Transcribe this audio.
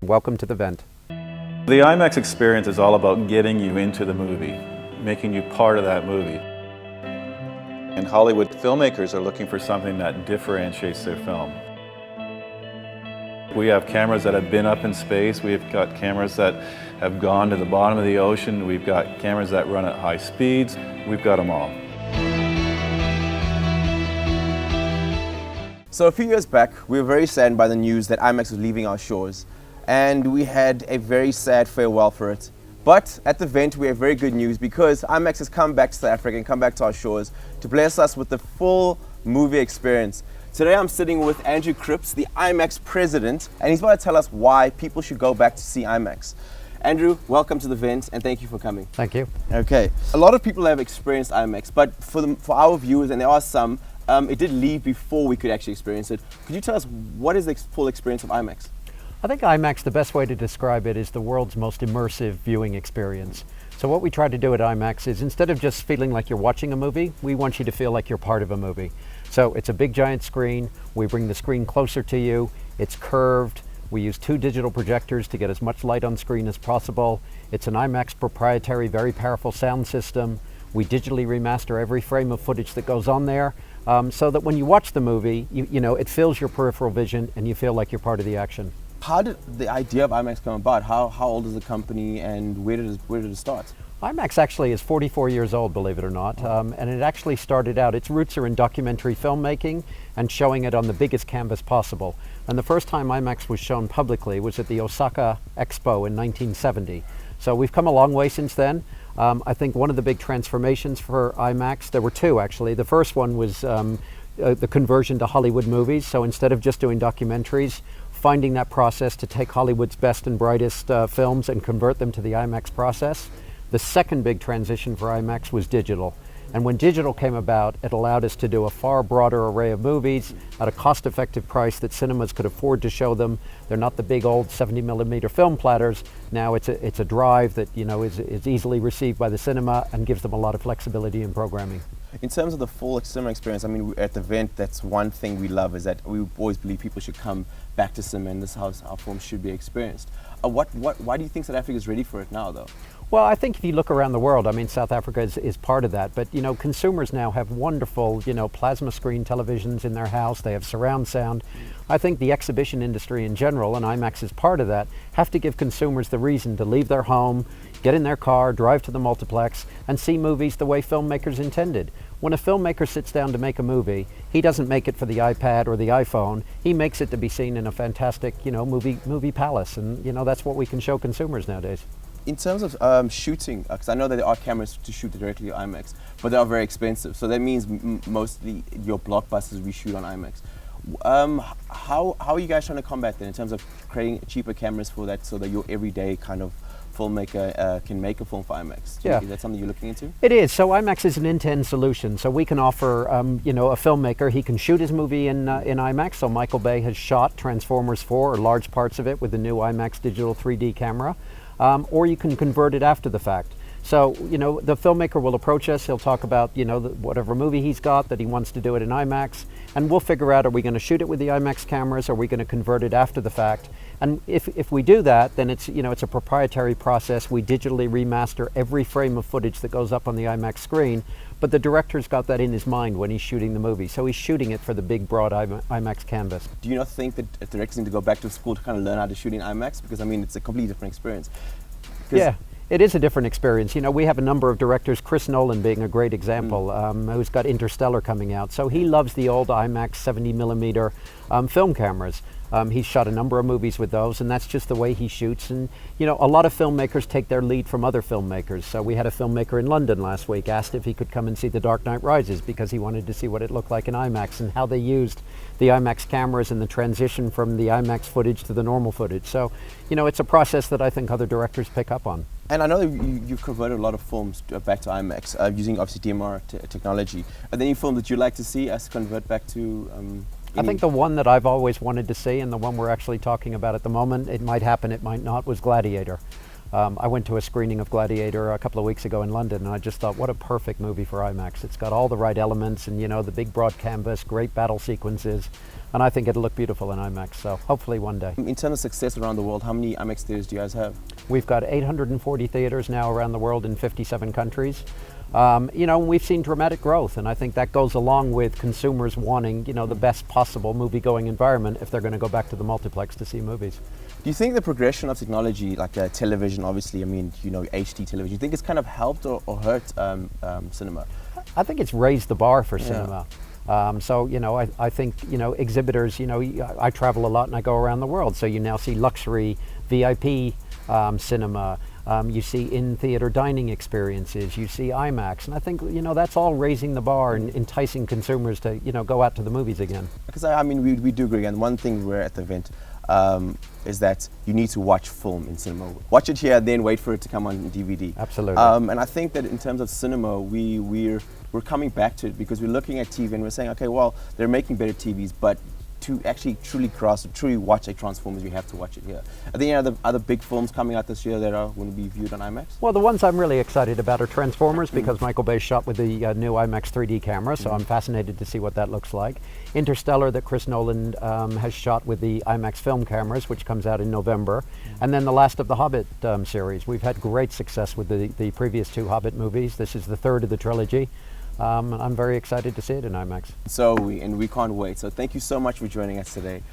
Welcome to the vent. The IMAX experience is all about getting you into the movie, making you part of that movie. And Hollywood filmmakers are looking for something that differentiates their film. We have cameras that have been up in space, we've got cameras that have gone to the bottom of the ocean, we've got cameras that run at high speeds, we've got them all. So a few years back, we were very saddened by the news that IMAX was leaving our shores, and we had a very sad farewell for it. But at the event, we have very good news because IMAX has come back to South Africa and come back to our shores to bless us with the full movie experience. Today I'm sitting with Andrew Cripps, the IMAX president, and he's going to tell us why people should go back to see IMAX. Andrew, welcome to the event and thank you for coming. Thank you. Okay, a lot of people have experienced IMAX, but for our viewers, and there are some, it did leave before we could actually experience it. Could you tell us what is the full experience of IMAX? I think IMAX, the best way to describe it is the world's most immersive viewing experience. So what we try to do at IMAX is instead of just feeling like you're watching a movie, we want you to feel like you're part of a movie. So it's a big giant screen, we bring the screen closer to you, it's curved, we use 2 digital projectors to get as much light on screen as possible. It's an IMAX proprietary, very powerful sound system. We digitally remaster every frame of footage that goes on there so that when you watch the movie, you know, it fills your peripheral vision and you feel like you're part of the action. How did the idea of IMAX come about? How old is the company and where did it start? IMAX actually is 44 years old, believe it or not, and it actually started out, its roots are in documentary filmmaking and showing it on the biggest canvas possible. And the first time IMAX was shown publicly was at the Osaka Expo in 1970. So we've come a long way since then. I think one of the big transformations for IMAX, there were 2 actually. The first one was the conversion to Hollywood movies. So instead of just doing documentaries, finding that process to take Hollywood's best and brightest films and convert them to the IMAX process. The second big transition for IMAX was digital. And when digital came about, it allowed us to do a far broader array of movies at a cost-effective price that cinemas could afford to show them. They're not the big old 70mm film platters. Now it's a drive that, you know, is easily received by the cinema and gives them a lot of flexibility in programming. In terms of the full cinema experience, I mean, at the event, that's one thing we love is that we always believe people should come back to cinema, and this is how our films should be experienced. Why do you think South Africa is ready for it now, though? Well, I think if you look around the world, I mean, South Africa is part of that. But, you know, consumers now have wonderful, you know, plasma screen televisions in their house. They have surround sound. I think the exhibition industry in general, and IMAX is part of that, have to give consumers the reason to leave their home, get in their car, drive to the multiplex, and see movies the way filmmakers intended. When a filmmaker sits down to make a movie, he doesn't make it for the iPad or the iPhone. He makes it to be seen in a fantastic, you know, movie palace. And, you know, that's what we can show consumers nowadays. In terms of shooting, because I know that there are cameras to shoot directly at IMAX, but they are very expensive. So that means mostly your blockbusters we shoot on IMAX. How are you guys trying to combat that in terms of creating cheaper cameras for that so that your everyday kind of filmmaker can make a film for IMAX? Yeah. Is that something you're looking into? It is. So IMAX is an end-to-end solution. So we can offer, you know, a filmmaker, he can shoot his movie in IMAX. So Michael Bay has shot Transformers 4, or large parts of it, with the new IMAX digital 3D camera. Or you can convert it after the fact. So, you know, the filmmaker will approach us, he'll talk about, you know, whatever movie he's got that he wants to do it in IMAX, and we'll figure out, are we going to shoot it with the IMAX cameras, or are we going to convert it after the fact? And if we do that, then it's, you know, it's a proprietary process. We digitally remaster every frame of footage that goes up on the IMAX screen, but the director's got that in his mind when he's shooting the movie, so he's shooting it for the big, broad IMAX canvas. Do you not think that directors need to go back to school to kind of learn how to shoot in IMAX? Because, I mean, it's a completely different experience. Yeah. It is a different experience. You know, we have a number of directors, Chris Nolan being a great example, who's got Interstellar coming out. So he loves the old IMAX 70mm film cameras. He's shot a number of movies with those, and that's just the way he shoots. And, you know, a lot of filmmakers take their lead from other filmmakers. So we had a filmmaker in London last week asked if he could come and see The Dark Knight Rises because he wanted to see what it looked like in IMAX and how they used the IMAX cameras and the transition from the IMAX footage to the normal footage. So, you know, it's a process that I think other directors pick up on. And I know that you've converted a lot of films back to IMAX using obviously DMR technology. Are there any films that you'd like to see us convert back to? I think the one that I've always wanted to see, and the one we're actually talking about at the moment, it might happen, it might not, was Gladiator. I went to a screening of Gladiator a couple of weeks ago in London, and I just thought, what a perfect movie for IMAX. It's got all the right elements, and, you know, the big broad canvas, great battle sequences. and I think it'll look beautiful in IMAX, so hopefully one day. In terms of success around the world, how many IMAX theaters do you guys have? We've got 840 theaters now around the world in 57 countries. You know, we've seen dramatic growth, and I think that goes along with consumers wanting, you know, the best possible movie-going environment if they're going to go back to the multiplex to see movies. Do you think the progression of technology, like television, obviously, I mean, you know, HD television, do you think it's kind of helped or hurt cinema? I think it's raised the bar for cinema. So, you know, I think, you know, exhibitors, you know, I travel a lot and I go around the world, so you now see luxury, VIP cinema, you see in-theater dining experiences, you see IMAX, and I think, you know, that's all raising the bar and enticing consumers to, you know, go out to the movies again. Because I mean, we do agree, and one thing we're at the event is that you need to watch film in cinema. Watch it here, then wait for it to come on DVD. Absolutely. And I think that in terms of cinema, we're coming back to it because we're looking at TV and we're saying, okay, well, they're making better TVs, but to actually truly truly watch a Transformers, we have to watch it here. Are there any other big films coming out this year that are going to be viewed on IMAX? Well, the ones I'm really excited about are Transformers because Michael Bay shot with the new IMAX 3D camera, so I'm fascinated to see what that looks like. Interstellar that Chris Nolan has shot with the IMAX film cameras, which comes out in November. And then the last of the Hobbit series. We've had great success with the previous two Hobbit movies. This is the third of the trilogy. I'm very excited to see it in IMAX. So we can't wait. So thank you so much for joining us today.